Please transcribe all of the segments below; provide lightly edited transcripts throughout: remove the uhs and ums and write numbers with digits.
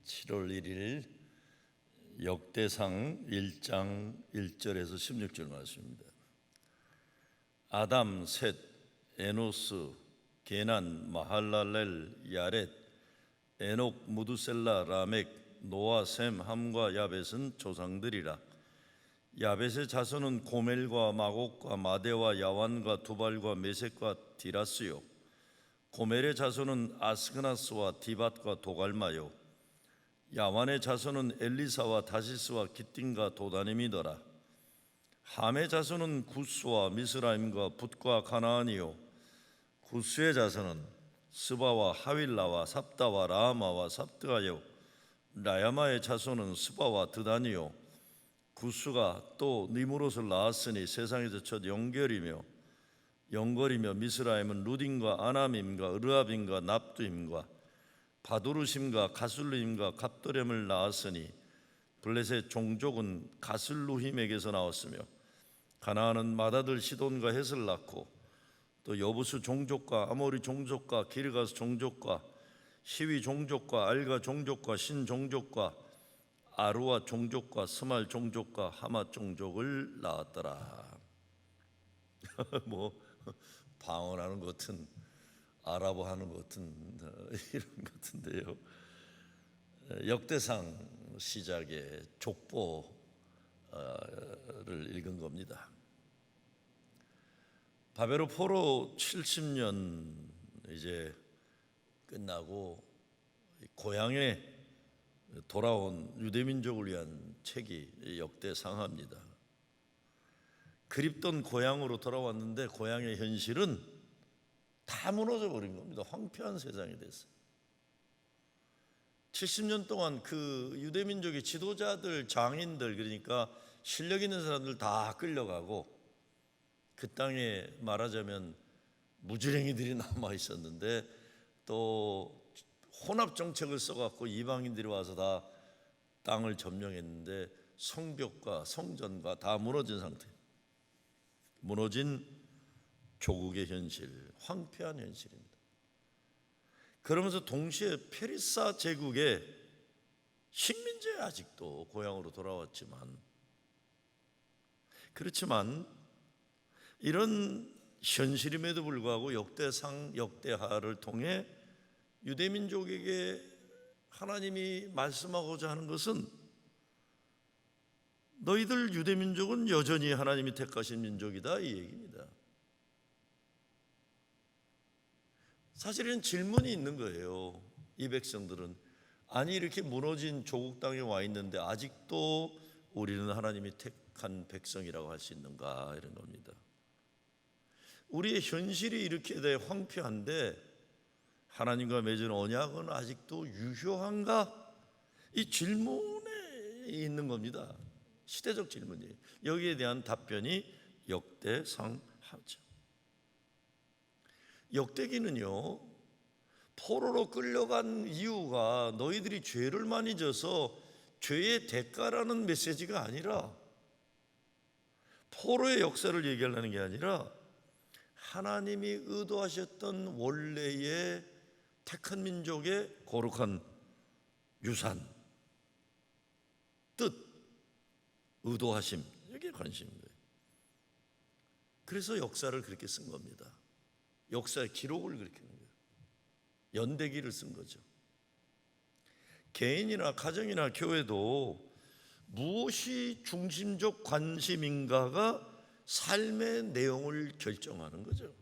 7월 1일 역대상 1장 1절에서 16절 말씀입니다. 아담, 셋, 에노스, 게난, 마할랄렐, 야렛, 에녹, 무두셀라, 라멕, 노아, 셈, 함과 야벳은 조상들이라. 야벳의 자손은 고멜과 마곡과 마대와 야완과 두발과 메섹과 디라스요. 고멜의 자손은 아스그나스와 디밧과 도갈마요. 야완의 자손은 엘리사와 다시스와 기띵과 도다님이더라. 함의 자손은 구스와 미스라임과 붓과 가나안이요. 구스의 자손은 스바와 하윌라와 삽다와 라마와 삽드가요. 라야마의 자손은 스바와 드다니요. 구스가 또 니무롯을 낳았으니 세상에서 첫 영걸이며 미스라임은 루딘과 아남임과 으르압임과 납두임과 바두르심과 가슬루임과 갑도렘을 낳았으니 블레셋 종족은 가슬루힘에게서 나왔으며 가나안은 마다들 시돈과 헷을 낳고 또 여부수 종족과 아모리 종족과 기르가스 종족과 시위 종족과 알가 종족과 신 종족과 아루아 종족과 스말 종족과 하맛 종족을 낳았더라. 방언하는 것 같은, 아랍어 하는 것 같은 이런 것 같은데요. 역대상 시작의 족보를 읽은 겁니다. 바벨론 포로 70년 이제 끝나고 고향에 돌아온 유대민족을 위한 책이 역대상하입니다. 그립던 고향으로 돌아왔는데 고향의 현실은 다 무너져 버린 겁니다. 황폐한 세상이 됐어요. 70년 동안 그 유대민족의 지도자들, 장인들, 그러니까 실력 있는 사람들 다 끌려가고 그 땅에 말하자면 무지랭이들이 남아 있었는데 또 혼합 정책을 써갖고 이방인들이 와서 다 땅을 점령했는데 성벽과 성전과 다 무너진 상태. 무너진 조국의 현실, 황폐한 현실입니다. 그러면서 동시에 페르사 제국의 식민지에 아직도 고향으로 돌아왔지만, 그렇지만 이런 현실임에도 불구하고 역대상, 역대하를 통해 유대민족에게 하나님이 말씀하고자 하는 것은 너희들 유대민족은 여전히 하나님이 택하신 민족이다, 이 얘기입니다. 사실은 질문이 있는 거예요. 이 백성들은 아니 이렇게 무너진 조국 땅에 와 있는데 아직도 우리는 하나님이 택한 백성이라고 할 수 있는가, 이런 겁니다. 우리의 현실이 이렇게 돼 황폐한데 하나님과 맺은 언약은 아직도 유효한가? 이 질문에 있는 겁니다. 시대적 질문이에요. 여기에 대한 답변이 역대상하죠. 역대기는요, 포로로 끌려간 이유가 너희들이 죄를 많이 져서 죄의 대가라는 메시지가 아니라, 포로의 역사를 얘기하려는 게 아니라 하나님이 의도하셨던 원래의 택한 민족의 거룩한 유산, 뜻, 의도하심, 여기에 관심인 거예요. 그래서 역사를 그렇게 쓴 겁니다. 역사의 기록을 그렇게 한 거예요. 연대기를 쓴 거죠. 개인이나 가정이나 교회도 무엇이 중심적 관심인가가 삶의 내용을 결정하는 거죠.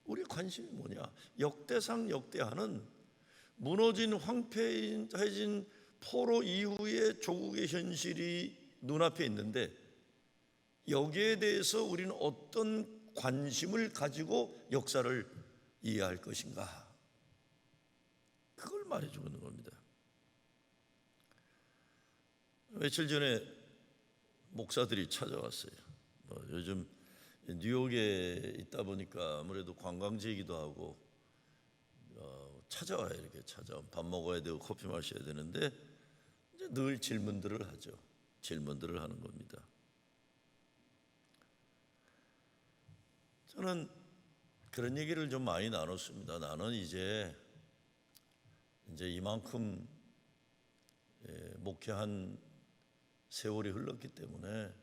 우리의 관심이 뭐냐? 역대상, 역대하는 무너진 황폐해진 포로 이후의 조국의 현실이 눈앞에 있는데 여기에 대해서 우리는 어떤 관심을 가지고 역사를 이해할 것인가, 그걸 말해주는 겁니다. 며칠 전에 목사들이 찾아왔어요. 요즘 뉴욕에 있다 보니까 아무래도 관광지이기도 하고 찾아와요. 이렇게 찾아오면 밥 먹어야 되고 커피 마셔야 되는데 이제 늘 질문들을 하죠. 질문들을 하는 겁니다. 저는 그런 얘기를 좀 많이 나눴습니다. 나는 이제 이만큼 목회한 세월이 흘렀기 때문에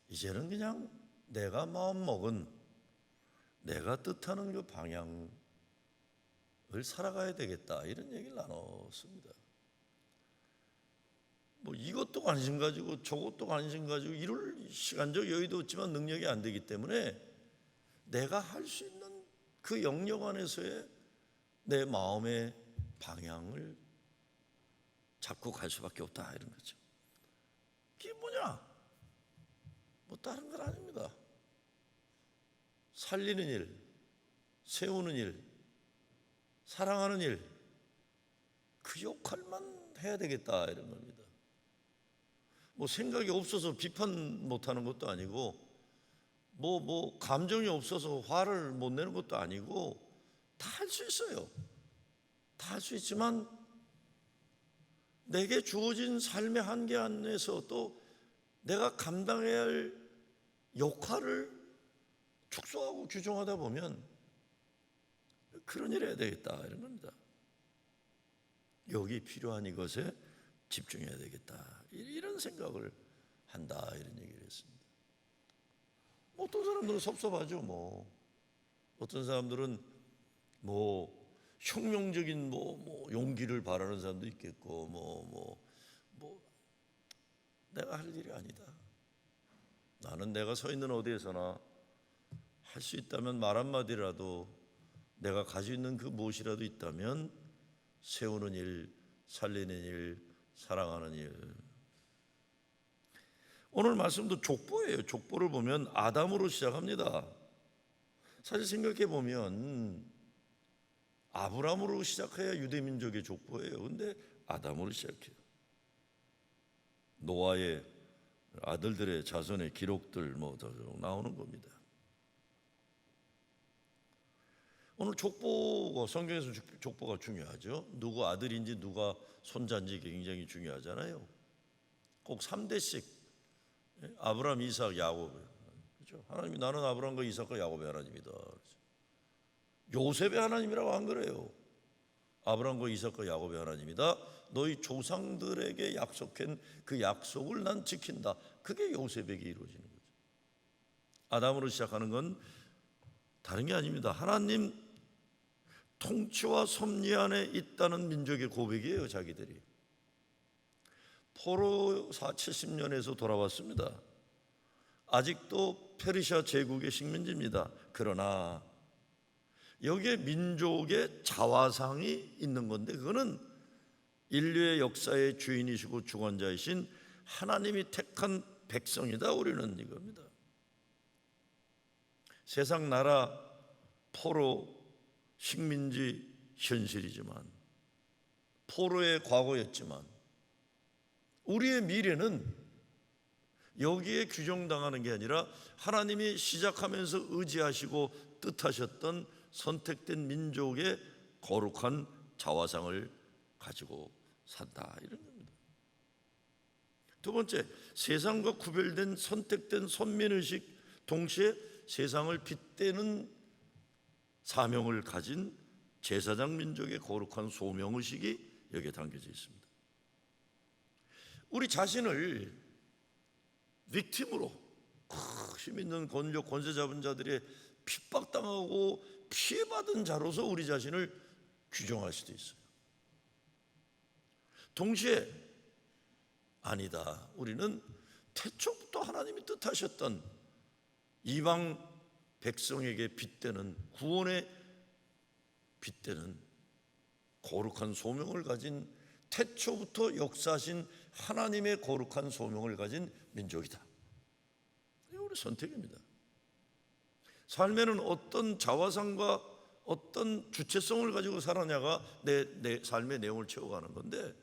이제는 그냥 내가 마음 먹은, 내가 뜻하는 그 방향을 살아가야 되겠다, 이런 얘기를 나눴습니다. 뭐 이것도 관심 가지고 저것도 관심 가지고 이럴 시간적 여유도 없지만 능력이 안 되기 때문에 내가 할 수 있는 그 영역 안에서의 내 마음의 방향을 잡고 갈 수밖에 없다, 이런 거죠. 그게 뭐냐? 뭐 다른 건 아닙니다. 살리는 일, 세우는 일, 사랑하는 일, 그 역할만 해야 되겠다, 이런 겁니다. 뭐 생각이 없어서 비판 못하는 것도 아니고, 뭐 감정이 없어서 화를 못 내는 것도 아니고, 다 할 수 있어요. 다 할 수 있지만 내게 주어진 삶의 한계 안에서 또 내가 감당해야 할 역할을 축소하고 규정하다 보면 그런 일을 해야 되겠다, 이런 겁니다. 여기 필요한 이것에 집중해야 되겠다, 이런 생각을 한다, 이런 얘기를 했습니다. 어떤 사람들은 섭섭하죠. 뭐 어떤 사람들은 뭐 혁명적인 용기를 바라는 사람도 있겠고, 내가 할 일이 아니다. 나는 내가 서 있는 어디에서나 할 수 있다면 말 한마디라도, 내가 가지고 있는 그 무엇이라도 있다면 세우는 일, 살리는 일, 사랑하는 일. 오늘 말씀도 족보예요. 족보를 보면 아담으로 시작합니다. 사실 생각해 보면 아브라함으로 시작해야 유대민족의 족보예요. 근데 아담으로 시작해요. 노아의 아들들의 자손의 기록들 나오는 겁니다. 오늘 족보가, 성경에서 족보가 중요하죠. 누구 아들인지 누가 손자인지 굉장히 중요하잖아요. 꼭 3대씩 아브라함, 이삭, 야곱. 그렇죠? 하나님이 나는 아브라함과 이삭과 야곱의 하나님이다. 요셉의 하나님이라고 안 그래요. 아브라함과 이삭과 야곱의 하나님이다. 너희 조상들에게 약속한 그 약속을 난 지킨다. 그게 요셉에게 이루어지는 거죠. 아담으로 시작하는 건 다른 게 아닙니다. 하나님 통치와 섭리 안에 있다는 민족의 고백이에요. 자기들이 포로 70년에서 돌아왔습니다. 아직도 페르시아 제국의 식민지입니다. 그러나 여기에 민족의 자화상이 있는 건데, 그거는 인류의 역사의 주인이시고 주관자이신 하나님이 택한 백성이다. 우리는 이겁니다. 세상 나라 포로 식민지 현실이지만, 포로의 과거였지만, 우리의 미래는 여기에 규정당하는 게 아니라 하나님이 시작하면서 의지하시고 뜻하셨던 선택된 민족의 거룩한 자화상을 가지고 산다, 이런 겁니다. 두 번째, 세상과 구별된 선택된 선민의식, 동시에 세상을 빗대는 사명을 가진 제사장 민족의 거룩한 소명의식이 여기에 담겨져 있습니다. 우리 자신을 빅팀으로, 힘 있는 권력, 권세 잡은 자들의 핍박당하고 피해받은 자로서 우리 자신을 규정할 수도 있어요. 동시에 아니다, 우리는 태초부터 하나님이 뜻하셨던 이방 백성에게 빗대는, 구원에 빗대는 거룩한 소명을 가진, 태초부터 역사하신 하나님의 거룩한 소명을 가진 민족이다. 이게 우리 선택입니다. 삶에는 어떤 자화상과 어떤 주체성을 가지고 살았냐가 내 삶의 내용을 채워가는 건데,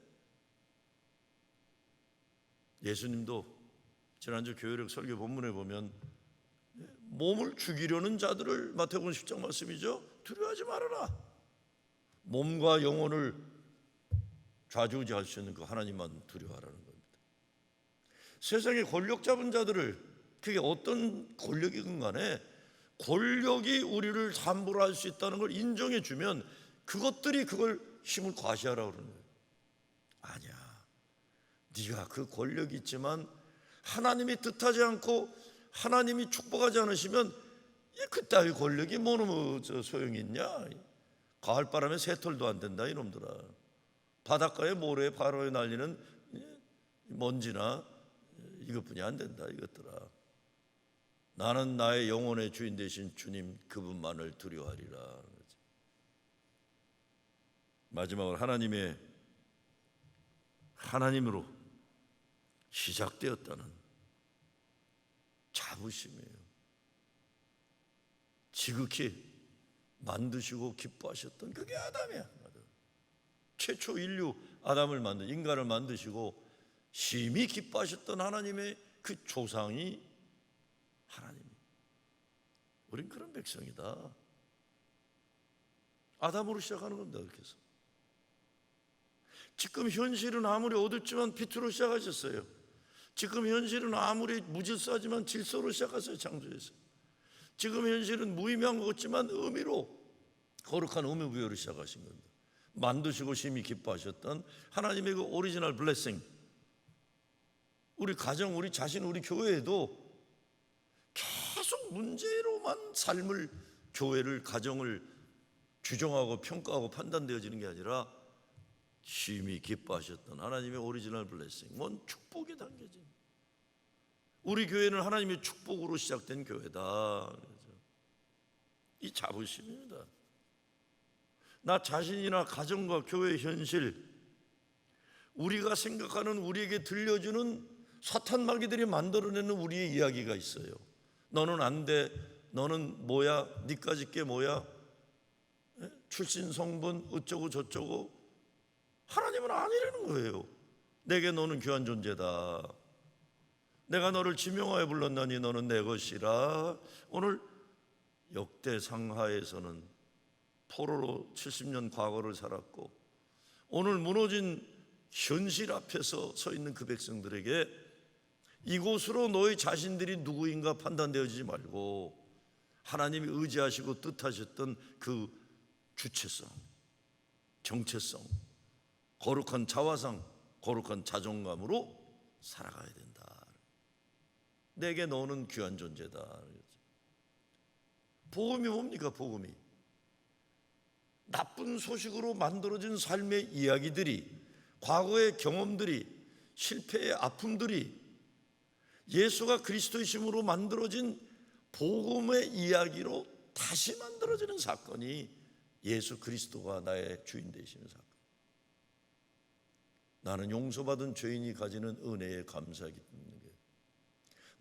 예수님도 지난주 교회력 설교 본문에 보면 몸을 죽이려는 자들을, 마태복음 10장 말씀이죠. 두려워하지 말아라. 몸과 영혼을 좌지우지할 수 있는 그 하나님만 두려워하라는 겁니다. 세상의 권력 잡은 자들을, 그게 어떤 권력이든 간에 권력이 우리를 함부로 할 수 있다는 걸 인정해 주면 그것들이 그걸 힘을 과시하라고 그러는 거예요. 아니야, 네가 그 권력이 있지만 하나님이 뜻하지 않고 하나님이 축복하지 않으시면 그따위 권력이 뭐는 소용이 있냐. 가을바람에 새털도 안 된다 이놈들아. 바닷가에 모래에 바로에 날리는 먼지나 이것뿐이 안 된다 이것들아. 나는 나의 영혼의 주인 되신 주님 그분만을 두려워하리라. 마지막으로 하나님으로 시작되었다는 자부심이에요. 지극히 만드시고 기뻐하셨던 그게 아담이야. 최초 인류 아담을 인간을 만드시고 심히 기뻐하셨던 하나님의 그 조상이 하나님이에요. 우린 그런 백성이다. 아담으로 시작하는 겁니다. 그렇게 해서 지금 현실은 아무리 어둡지만 빛으로 시작하셨어요. 지금 현실은 아무리 무질서하지만 질서로 시작하셨어요. 창조에서. 지금 현실은 무의미한 것 같지만 의미로, 거룩한 의미 부여로 시작하신 겁니다. 만드시고 심히 기뻐하셨던 하나님의 그 오리지널 블레싱, 우리 가정, 우리 자신, 우리 교회에도 계속 문제로만 삶을, 교회를, 가정을 규정하고 평가하고 판단되어지는 게 아니라 심히 기뻐하셨던 하나님의 오리지널 블레싱, 뭔 축복이 담겨진, 우리 교회는 하나님의 축복으로 시작된 교회다. 이 자부심입니다. 나 자신이나 가정과 교회의 현실, 우리가 생각하는, 우리에게 들려주는 사탄 마귀들이 만들어내는 우리의 이야기가 있어요. 너는 안 돼, 너는 뭐야, 니까짓 게 뭐야, 출신 성분 어쩌고 저쩌고. 하나님은 아니라는 거예요. 내게 너는 귀한 존재다. 내가 너를 지명하여 불렀나니 너는 내 것이라. 오늘 역대상하에서는 포로로 70년 과거를 살았고 오늘 무너진 현실 앞에서 서 있는 그 백성들에게 이곳으로 너희 자신들이 누구인가 판단되어지지 말고 하나님이 의지하시고 뜻하셨던 그 주체성, 정체성, 거룩한 자화상, 거룩한 자존감으로 살아가야 된다. 내게 너는 귀한 존재다. 복음이 뭡니까? 복음이 나쁜 소식으로 만들어진 삶의 이야기들이, 과거의 경험들이, 실패의 아픔들이 예수가 그리스도이심으로 만들어진 복음의 이야기로 다시 만들어지는 사건이 예수 그리스도가 나의 주인 되시는 사건. 나는 용서받은 죄인이 가지는 은혜에 감사하기 때문에,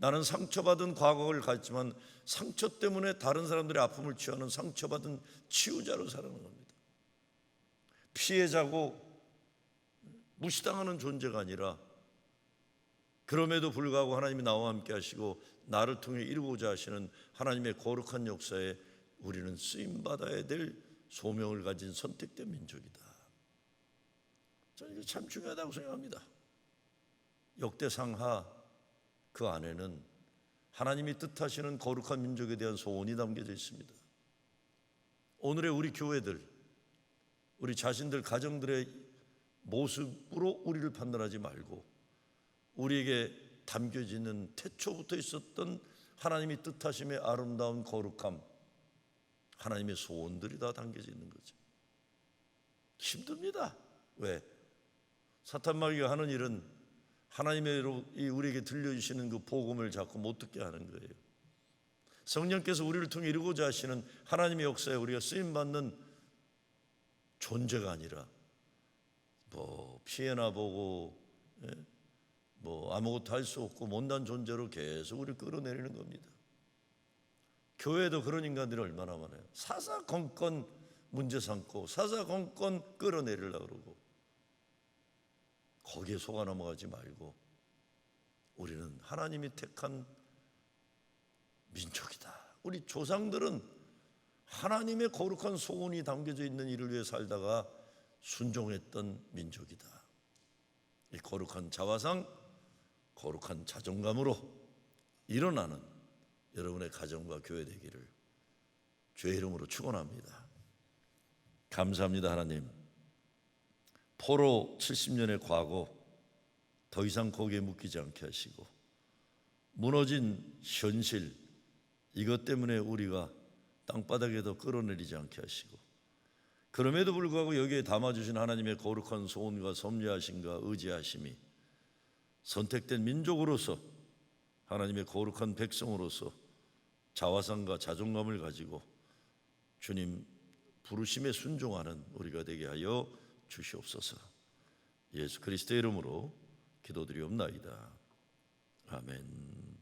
나는 상처받은 과거를 가졌지만 상처 때문에 다른 사람들의 아픔을 취하는 상처받은 치유자로 살아가는 겁니다. 피해자고 무시당하는 존재가 아니라 그럼에도 불구하고 하나님이 나와 함께 하시고 나를 통해 이루고자 하시는 하나님의 거룩한 역사에 우리는 쓰임받아야 될 소명을 가진 선택된 민족이다. 저는 이게 참 중요하다고 생각합니다. 역대상하 그 안에는 하나님이 뜻하시는 거룩한 민족에 대한 소원이 담겨져 있습니다. 오늘의 우리 교회들, 우리 자신들, 가정들의 모습으로 우리를 판단하지 말고 우리에게 담겨지는 태초부터 있었던 하나님이 뜻하심의 아름다운 거룩함, 하나님의 소원들이 다 담겨져 있는 거죠. 힘듭니다. 왜? 사탄 마귀가 하는 일은 하나님의 우리에게 들려주시는 그 복음을 자꾸 못 듣게 하는 거예요. 성령께서 우리를 통해 이루고자 하시는 하나님의 역사에 우리가 쓰임받는 존재가 아니라 뭐 피해나 보고 뭐 아무것도 할 수 없고 못난 존재로 계속 우리를 끌어내리는 겁니다. 교회도 그런 인간들이 얼마나 많아요. 사사건건 문제 삼고 사사건건 끌어내리려고 그러고 거기에 속아 넘어가지 말고 우리는 하나님이 택한 민족이다. 우리 조상들은 하나님의 거룩한 소원이 담겨져 있는 일을 위해 살다가 순종했던 민족이다. 이 거룩한 자화상, 거룩한 자존감으로 일어나는 여러분의 가정과 교회 되기를 주의 이름으로 축원합니다. 감사합니다. 하나님, 포로 70년의 과거 더 이상 거기에 묶이지 않게 하시고, 무너진 현실 이것 때문에 우리가 땅바닥에 더 끌어내리지 않게 하시고, 그럼에도 불구하고 여기에 담아주신 하나님의 거룩한 소원과 섭리하심과 의지하심이 선택된 민족으로서, 하나님의 거룩한 백성으로서 자화상과 자존감을 가지고 주님 부르심에 순종하는 우리가 되게 하여 주시옵소서. 예수 그리스도의 이름으로 기도드리옵나이다. 아멘.